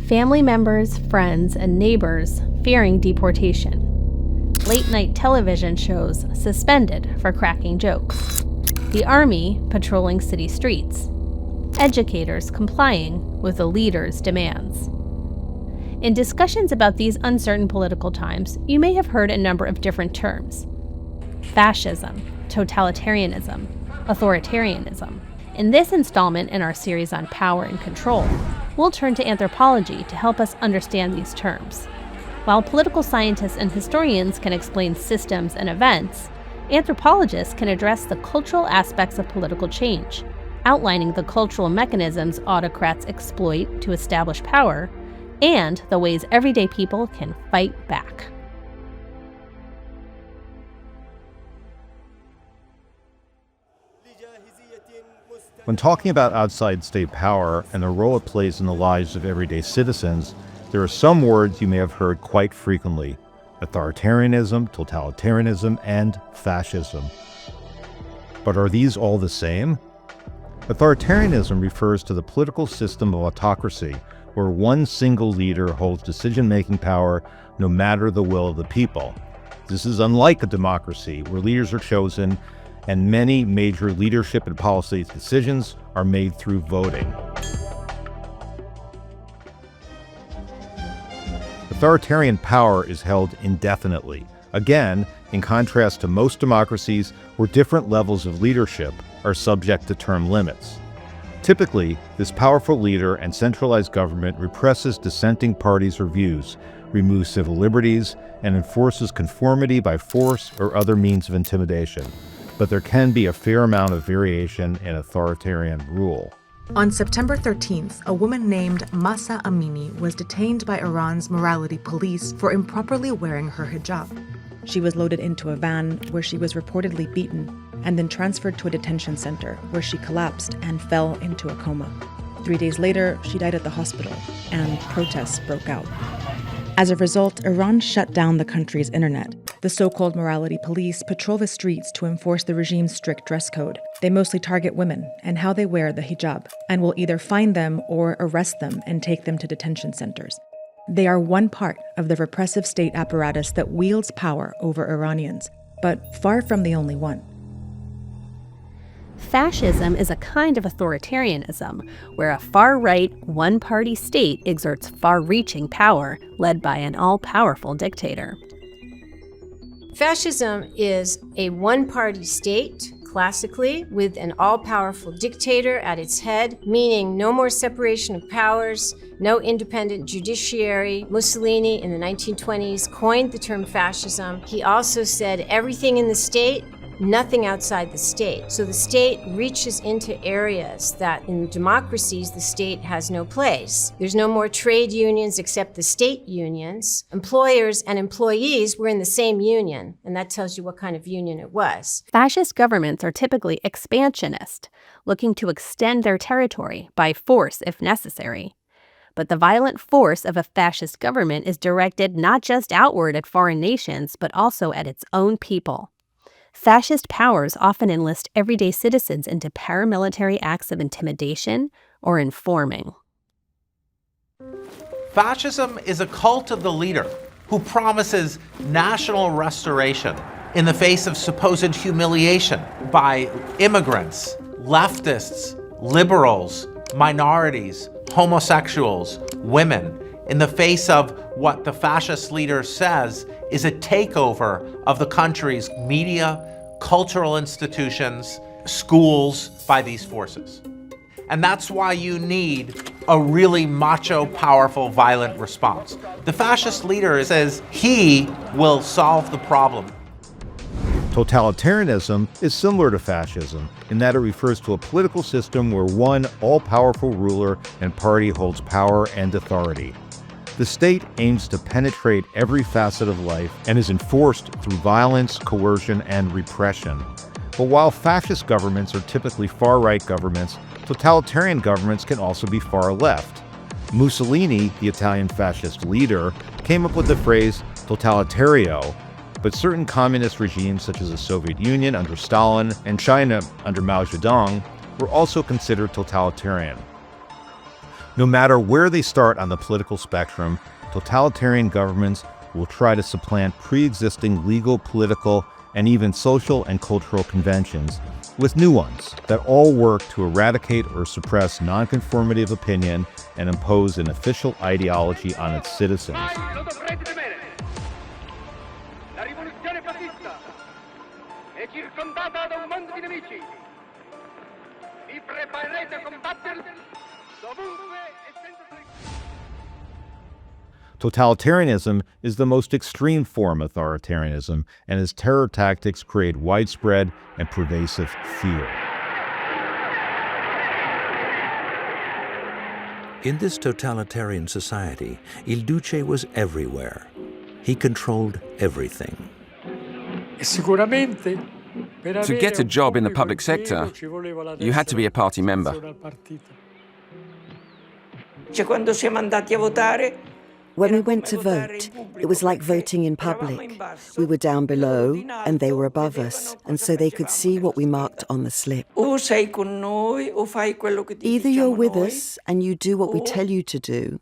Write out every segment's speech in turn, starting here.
family members, friends, and neighbors fearing deportation. Late-night television shows suspended for cracking jokes. The army patrolling city streets. Educators complying with the leader's demands. In discussions about these uncertain political times, you may have heard a number of different terms. Fascism, totalitarianism, authoritarianism. In this installment in our series on power and control, we'll turn to anthropology to help us understand these terms. While political scientists and historians can explain systems and events, anthropologists can address the cultural aspects of political change, outlining the cultural mechanisms autocrats exploit to establish power, and the ways everyday people can fight back. When talking about outside state power and the role it plays in the lives of everyday citizens, there are some words you may have heard quite frequently: authoritarianism, totalitarianism, and fascism. But are these all the same? Authoritarianism refers to the political system of autocracy, where one single leader holds decision-making power no matter the will of the people. This is unlike a democracy, where leaders are chosen and many major leadership and policy decisions are made through voting. Authoritarian power is held indefinitely, again, in contrast to most democracies where different levels of leadership are subject to term limits. Typically, this powerful leader and centralized government represses dissenting parties or views, removes civil liberties, and enforces conformity by force or other means of intimidation. But there can be a fair amount of variation in authoritarian rule. On September 13th, a woman named Mahsa Amini was detained by Iran's morality police for improperly wearing her hijab. She was loaded into a van where she was reportedly beaten and then transferred to a detention center where she collapsed and fell into a coma. 3 days later, she died at the hospital, and protests broke out. As a result, Iran shut down the country's internet. The so-called morality police patrol the streets to enforce the regime's strict dress code. They mostly target women and how they wear the hijab, and will either fine them or arrest them and take them to detention centers. They are one part of the repressive state apparatus that wields power over Iranians, but far from the only one. Fascism is a kind of authoritarianism, where a far-right, one-party state exerts far-reaching power, led by an all-powerful dictator. Fascism is a one-party state, classically, with an all-powerful dictator at its head, meaning no more separation of powers, no independent judiciary. Mussolini in the 1920s coined the term fascism. He also said everything in the state, nothing outside the state. So the state reaches into areas that in democracies the state has no place. There's no more trade unions except the state unions. Employers and employees were in the same union, and that tells you what kind of union it was. Fascist governments are typically expansionist, looking to extend their territory by force if necessary. But the violent force of a fascist government is directed not just outward at foreign nations, but also at its own people. Fascist powers often enlist everyday citizens into paramilitary acts of intimidation or informing. Fascism is a cult of the leader who promises national restoration in the face of supposed humiliation by immigrants, leftists, liberals, minorities, homosexuals, women, in the face of what the fascist leader says is a takeover of the country's media, cultural institutions, schools by these forces. And that's why you need a really macho, powerful, violent response. The fascist leader says he will solve the problem. Totalitarianism is similar to fascism in that it refers to a political system where one all-powerful ruler and party holds power and authority. The state aims to penetrate every facet of life and is enforced through violence, coercion, and repression. But while fascist governments are typically far-right governments, totalitarian governments can also be far left. Mussolini, the Italian fascist leader, came up with the phrase totalitario, but certain communist regimes such as the Soviet Union under Stalin and China under Mao Zedong were also considered totalitarian. No matter where they start on the political spectrum, totalitarian governments will try to supplant pre-existing legal, political, and even social and cultural conventions with new ones that all work to eradicate or suppress nonconformity of opinion and impose an official ideology on its citizens. Totalitarianism is the most extreme form of authoritarianism, and its terror tactics create widespread and pervasive fear. In this totalitarian society, Il Duce was everywhere. He controlled everything. To get a job in the public sector, you had to be a party member. When we went to vote, it was like voting in public. We were down below and they were above us, and so they could see what we marked on the slip. Either you're with us and you do what we tell you to do,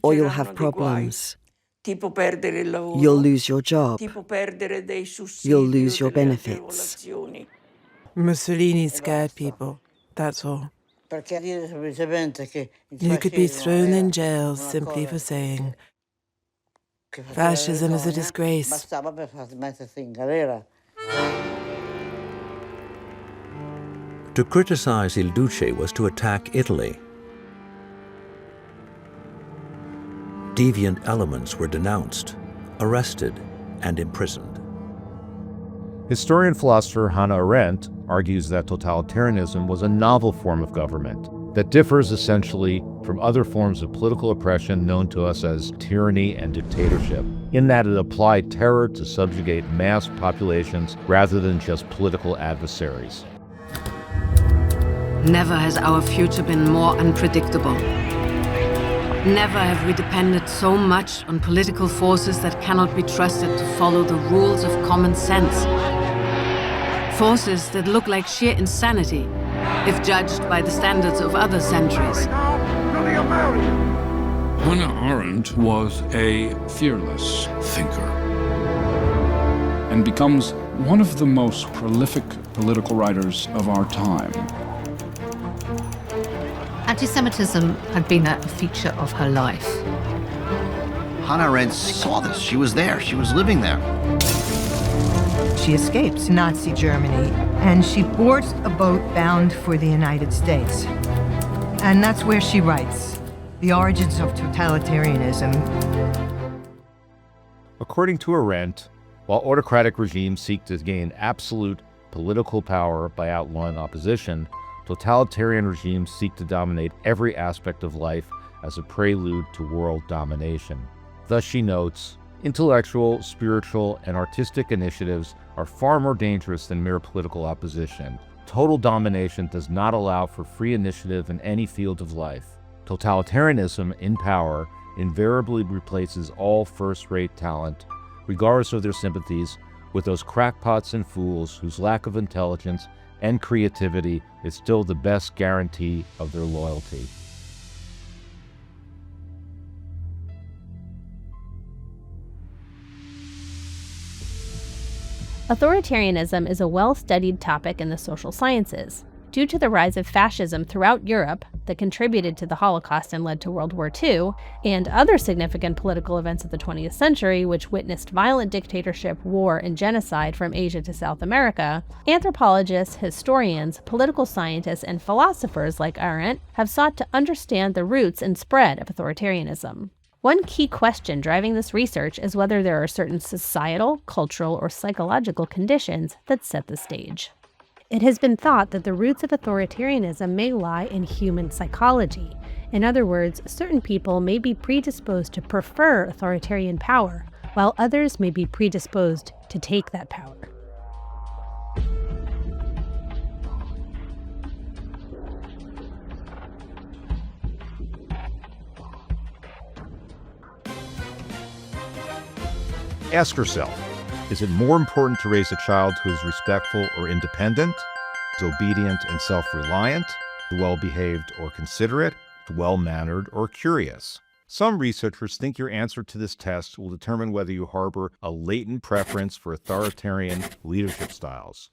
or you'll have problems. You'll lose your job. You'll lose your benefits. Mussolini scared people, that's all. You could be thrown in jail simply for saying, fascism is a disgrace. To criticize Il Duce was to attack Italy. Deviant elements were denounced, arrested, and imprisoned. Historian-philosopher Hannah Arendt argues that totalitarianism was a novel form of government that differs essentially from other forms of political oppression known to us as tyranny and dictatorship, in that it applied terror to subjugate mass populations rather than just political adversaries. Never has our future been more unpredictable. Never have we depended so much on political forces that cannot be trusted to follow the rules of common sense. Forces that look like sheer insanity, if judged by the standards of other centuries. Hannah Arendt was a fearless thinker and becomes one of the most prolific political writers of our time. Anti-Semitism had been a feature of her life. Hannah Arendt saw this. She was there. She was living there. She escapes Nazi Germany, and she boards a boat bound for the United States. And that's where she writes, The Origins of Totalitarianism. According to Arendt, while autocratic regimes seek to gain absolute political power by outlawing opposition, totalitarian regimes seek to dominate every aspect of life as a prelude to world domination. Thus, she notes, intellectual, spiritual, and artistic initiatives are far more dangerous than mere political opposition. Total domination does not allow for free initiative in any field of life. Totalitarianism in power invariably replaces all first-rate talent, regardless of their sympathies, with those crackpots and fools whose lack of intelligence and creativity is still the best guarantee of their loyalty. Authoritarianism is a well-studied topic in the social sciences. Due to the rise of fascism throughout Europe that contributed to the Holocaust and led to World War II, and other significant political events of the 20th century which witnessed violent dictatorship, war, and genocide from Asia to South America, anthropologists, historians, political scientists, and philosophers like Arendt have sought to understand the roots and spread of authoritarianism. One key question driving this research is whether there are certain societal, cultural, or psychological conditions that set the stage. It has been thought that the roots of authoritarianism may lie in human psychology. In other words, certain people may be predisposed to prefer authoritarian power, while others may be predisposed to take that power. Ask yourself, is it more important to raise a child who is respectful or independent, is obedient and self-reliant, well-behaved or considerate, act well-mannered or curious? Some researchers think your answer to this test will determine whether you harbor a latent preference for authoritarian leadership styles.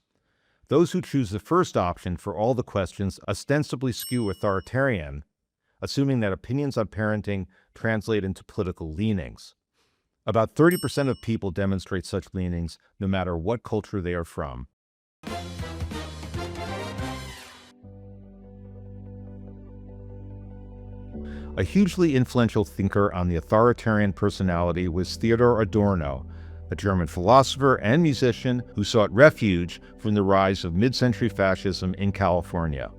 Those who choose the first option for all the questions ostensibly skew authoritarian, assuming that opinions on parenting translate into political leanings. About 30% of people demonstrate such leanings, no matter what culture they are from. A hugely influential thinker on the authoritarian personality was Theodor Adorno, a German philosopher and musician who sought refuge from the rise of mid-century fascism in California.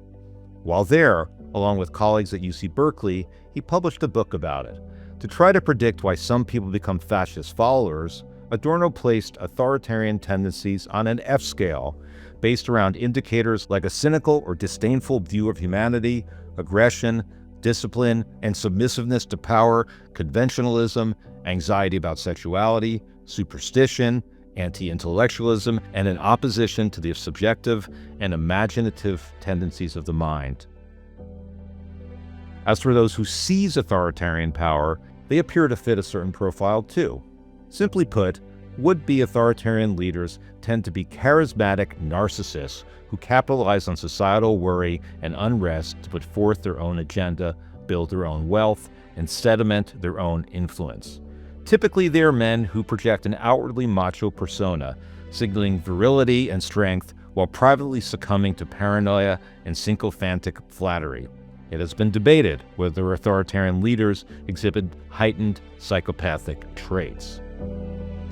While there, along with colleagues at UC Berkeley, he published a book about it. To try to predict why some people become fascist followers, Adorno placed authoritarian tendencies on an F scale, based around indicators like a cynical or disdainful view of humanity, aggression, discipline and submissiveness to power, conventionalism, anxiety about sexuality, superstition, anti-intellectualism, and an opposition to the subjective and imaginative tendencies of the mind. As for those who seize authoritarian power, they appear to fit a certain profile too. Simply put, would-be authoritarian leaders tend to be charismatic narcissists who capitalize on societal worry and unrest to put forth their own agenda, build their own wealth, and sediment their own influence. Typically, they are men who project an outwardly macho persona, signaling virility and strength while privately succumbing to paranoia and sycophantic flattery. It has been debated whether authoritarian leaders exhibit heightened psychopathic traits.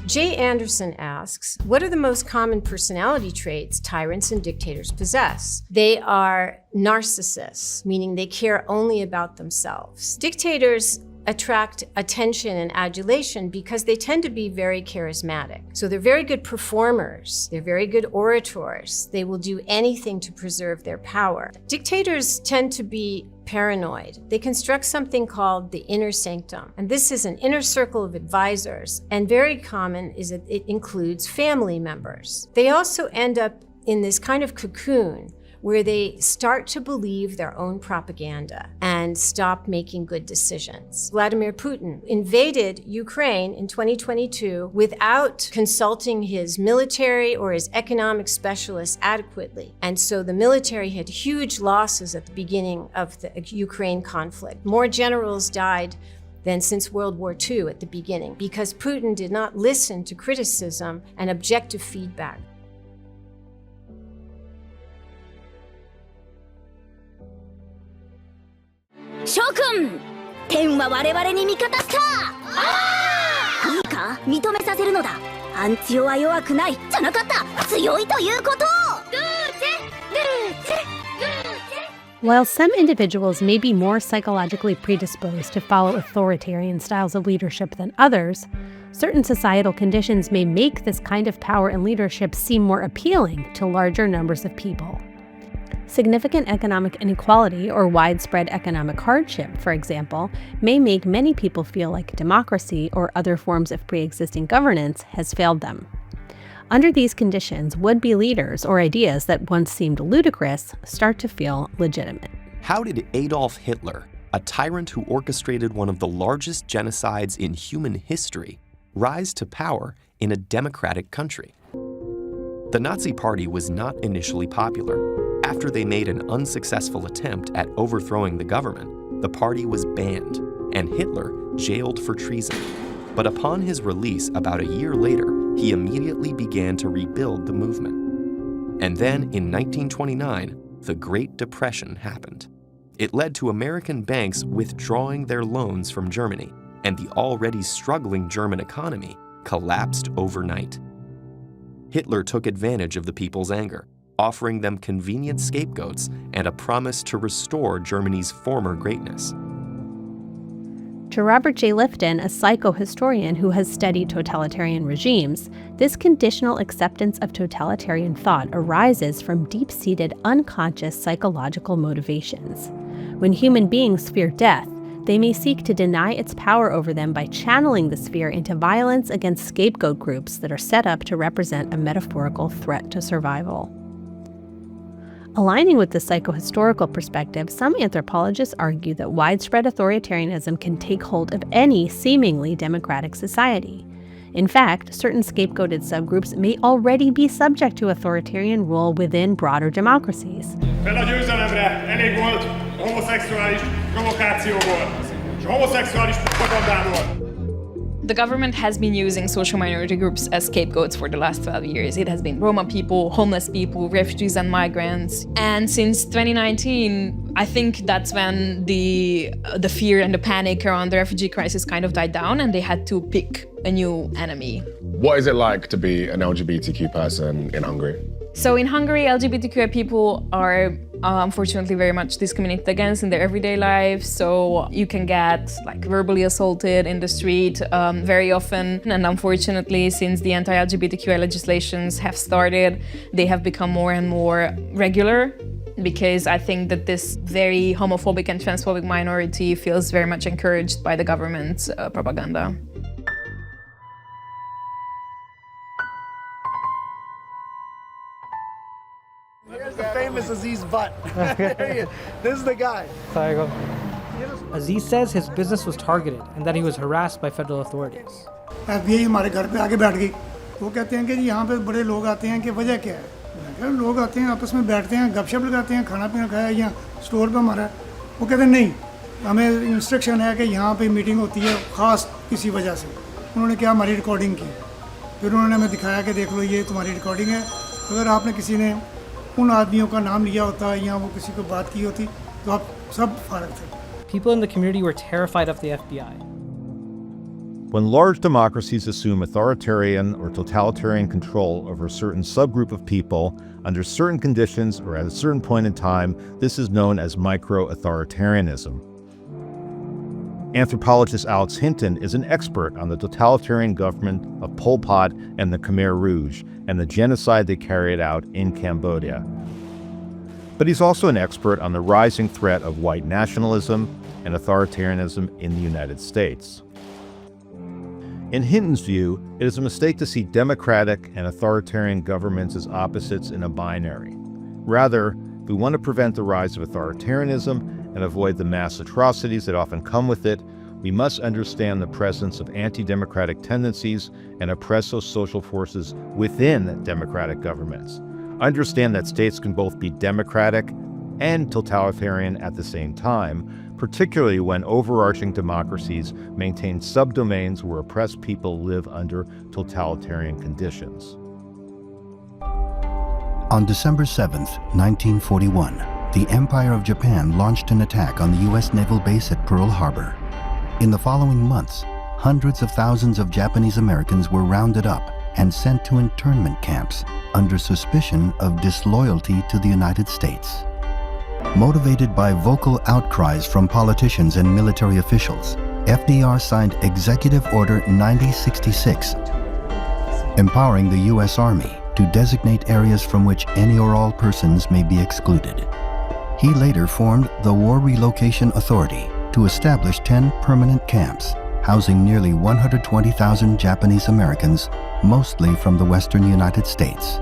Jay Anderson asks, what are the most common personality traits tyrants and dictators possess? They are narcissists, meaning they care only about themselves. Dictators attract attention and adulation because they tend to be very charismatic. So they're very good performers. They're very good orators. They will do anything to preserve their power. Dictators tend to be paranoid. They construct something called the inner sanctum. And this is an inner circle of advisors. And very common is that it includes family members. They also end up in this kind of cocoon where they start to believe their own propaganda and stop making good decisions. Vladimir Putin invaded Ukraine in 2022 without consulting his military or his economic specialists adequately. And so the military had huge losses at the beginning of the Ukraine conflict. More generals died than since World War II at the beginning because Putin did not listen to criticism and objective feedback. Shokun! 天は我々に味方さ！いいか認めさせるのだ。アンチオは弱くないじゃなかった。強いということ。While some individuals may be more psychologically predisposed to follow authoritarian styles of leadership than others, certain societal conditions may make this kind of power and leadership seem more appealing to larger numbers of people. Significant economic inequality or widespread economic hardship, for example, may make many people feel like democracy or other forms of pre-existing governance has failed them. Under these conditions, would-be leaders or ideas that once seemed ludicrous start to feel legitimate. How did Adolf Hitler, a tyrant who orchestrated one of the largest genocides in human history, rise to power in a democratic country? The Nazi Party was not initially popular. After they made an unsuccessful attempt at overthrowing the government, the party was banned, and Hitler jailed for treason. But upon his release about a year later, he immediately began to rebuild the movement. And then, in 1929, the Great Depression happened. It led to American banks withdrawing their loans from Germany, and the already struggling German economy collapsed overnight. Hitler took advantage of the people's anger, offering them convenient scapegoats and a promise to restore Germany's former greatness. To Robert J. Lifton, a psychohistorian who has studied totalitarian regimes, this conditional acceptance of totalitarian thought arises from deep-seated unconscious psychological motivations. When human beings fear death, they may seek to deny its power over them by channeling this fear into violence against scapegoat groups that are set up to represent a metaphorical threat to survival. Aligning with the psychohistorical perspective, some anthropologists argue that widespread authoritarianism can take hold of any seemingly democratic society. In fact, certain scapegoated subgroups may already be subject to authoritarian rule within broader democracies. The government has been using social minority groups as scapegoats for the last 12 years. It has been Roma people, homeless people, refugees and migrants. And since 2019, I think that's when the fear and the panic around the refugee crisis kind of died down and they had to pick a new enemy. What is it like to be an LGBTQ person in Hungary? So in Hungary, LGBTQI people are unfortunately very much discriminated against in their everyday lives. So you can get verbally assaulted in the street very often. And unfortunately, since the anti-LGBTQI legislations have started, they have become more and more regular, because I think that this very homophobic and transphobic minority feels very much encouraged by the government's propaganda. Here's the famous Aziz Butt. This is the guy. Aziz says his business was targeted and that he was harassed by federal authorities. FBI हमारे घर पे आके बैठ गई। वो कहते हैं कि जी यहाँ पे बड़े लोग आते हैं कि वजह क्या है? मैं कहा लोग आते हैं आपस में बैठते हैं गपशप लगाते हैं खाना पीना खाया यहाँ स्टोर पे हमारा। वो कहते हैं नहीं हमें इंस्ट्रक्शन है कि यहाँ पे मीटिंग होती है ख़ास किसी वजह से। उन्होंने क्या हमारी रिकॉर्डिंग की। फिर उन्होंने हमें दिखाया कि देख लो ये तुम्हारी रिकॉर्डिंग है। अगर आपने किसी ने उन आदमियों का नाम लिया होता या वो किसी को बात की होती तो आप सब फारग थे। People in the community were terrified of the FBI. When large democracies assume authoritarian or totalitarian control over a certain subgroup of people under certain conditions or at a certain point in time, this is known as microauthoritarianism. Anthropologist Alex Hinton is an expert on the totalitarian government of Pol Pot and the Khmer Rouge and the genocide they carried out in Cambodia. But he's also an expert on the rising threat of white nationalism and authoritarianism in the United States. In Hinton's view, it is a mistake to see democratic and authoritarian governments as opposites in a binary. Rather, if we want to prevent the rise of authoritarianism and avoid the mass atrocities that often come with it, we must understand the presence of anti-democratic tendencies and oppressive social forces within democratic governments. Understand that states can both be democratic and totalitarian at the same time, particularly when overarching democracies maintain subdomains where oppressed people live under totalitarian conditions. On December 7, 1941, the Empire of Japan launched an attack on the U.S. naval base at Pearl Harbor. In the following months, hundreds of thousands of Japanese Americans were rounded up and sent to internment camps under suspicion of disloyalty to the United States. Motivated by vocal outcries from politicians and military officials, FDR signed Executive Order 9066, empowering the U.S. Army to designate areas from which any or all persons may be excluded. He later formed the War Relocation Authority to establish 10 permanent camps, housing nearly 120,000 Japanese Americans, mostly from the western United States.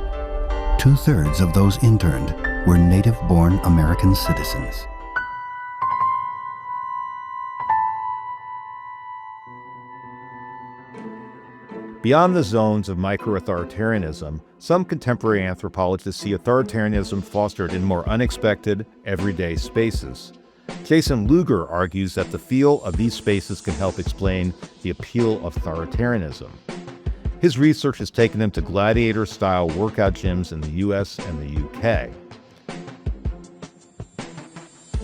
2/3 of those interned were native-born American citizens. Beyond the zones of microauthoritarianism, some contemporary anthropologists see authoritarianism fostered in more unexpected, everyday spaces. Jason Lugerr argues that the feel of these spaces can help explain the appeal of authoritarianism. His research has taken him to gladiator-style workout gyms in the US and the UK.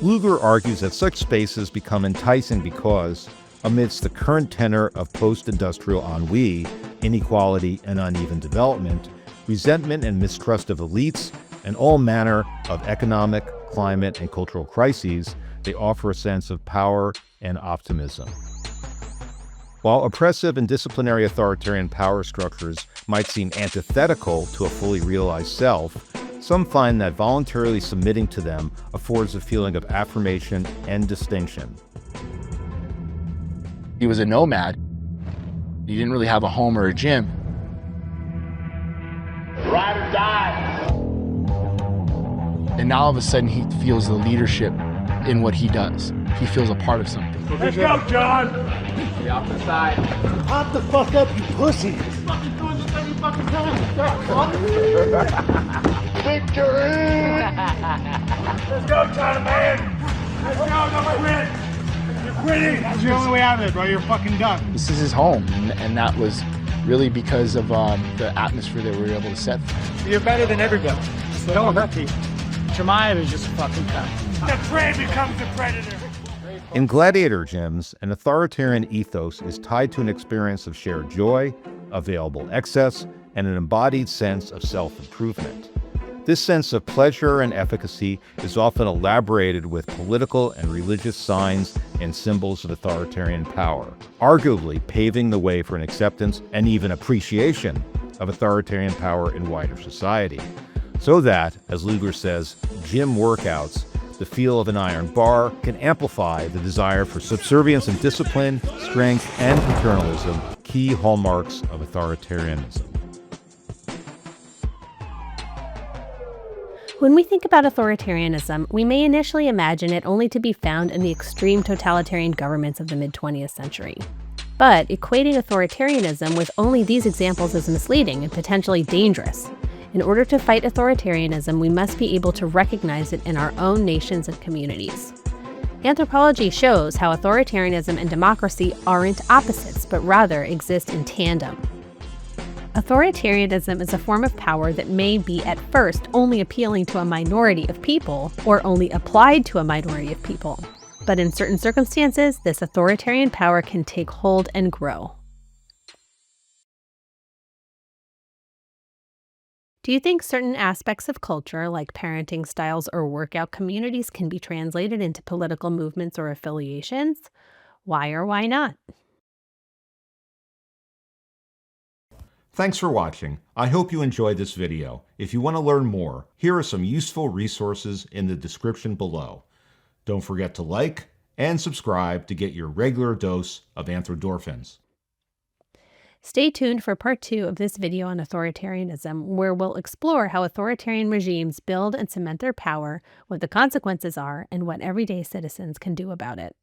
Lugerr argues that such spaces become enticing because, amidst the current tenor of post-industrial ennui, inequality, and uneven development, resentment and mistrust of elites, and all manner of economic, climate, and cultural crises, they offer a sense of power and optimism. While oppressive and disciplinary authoritarian power structures might seem antithetical to a fully realized self, some find that voluntarily submitting to them affords a feeling of affirmation and distinction. He was a nomad. He didn't really have a home or a gym. Ride or die. And now all of a sudden he feels the leadership in what he does. He feels a part of something. Let's go, John! Get off the side. Pop the fuck up, you pussy! Fucking doing this every fucking time. Victory! Let's go, China man! Let's go, no win! You're quitting! That's the only way out of it, bro. You're fucking done. This is his home, and that was really because of the atmosphere that we were able to set. You're better than everybody. So don't hurt people. Jemiah is just a fucking cunt. The prey becomes the predator. In gladiator gyms, an authoritarian ethos is tied to an experience of shared joy, available excess, and an embodied sense of self-improvement. This sense of pleasure and efficacy is often elaborated with political and religious signs and symbols of authoritarian power, arguably paving the way for an acceptance and even appreciation of authoritarian power in wider society. So that, as Lugerr says, gym workouts, the feel of an iron bar, can amplify the desire for subservience and discipline, strength, and paternalism, key hallmarks of authoritarianism. When we think about authoritarianism, we may initially imagine it only to be found in the extreme totalitarian governments of the mid-20th century. But equating authoritarianism with only these examples is misleading and potentially dangerous. In order to fight authoritarianism, we must be able to recognize it in our own nations and communities. Anthropology shows how authoritarianism and democracy aren't opposites, but rather exist in tandem. Authoritarianism is a form of power that may be at first only appealing to a minority of people or only applied to a minority of people. But in certain circumstances, this authoritarian power can take hold and grow. Do you think certain aspects of culture, like parenting styles or workout communities, can be translated into political movements or affiliations? Why or why not? Thanks for watching. I hope you enjoyed this video. If you want to learn more, here are some useful resources in the description below. Don't forget to like and subscribe to get your regular dose of anthrodorphins. Stay tuned for part 2 of this video on authoritarianism, where we'll explore how authoritarian regimes build and cement their power, what the consequences are, and what everyday citizens can do about it.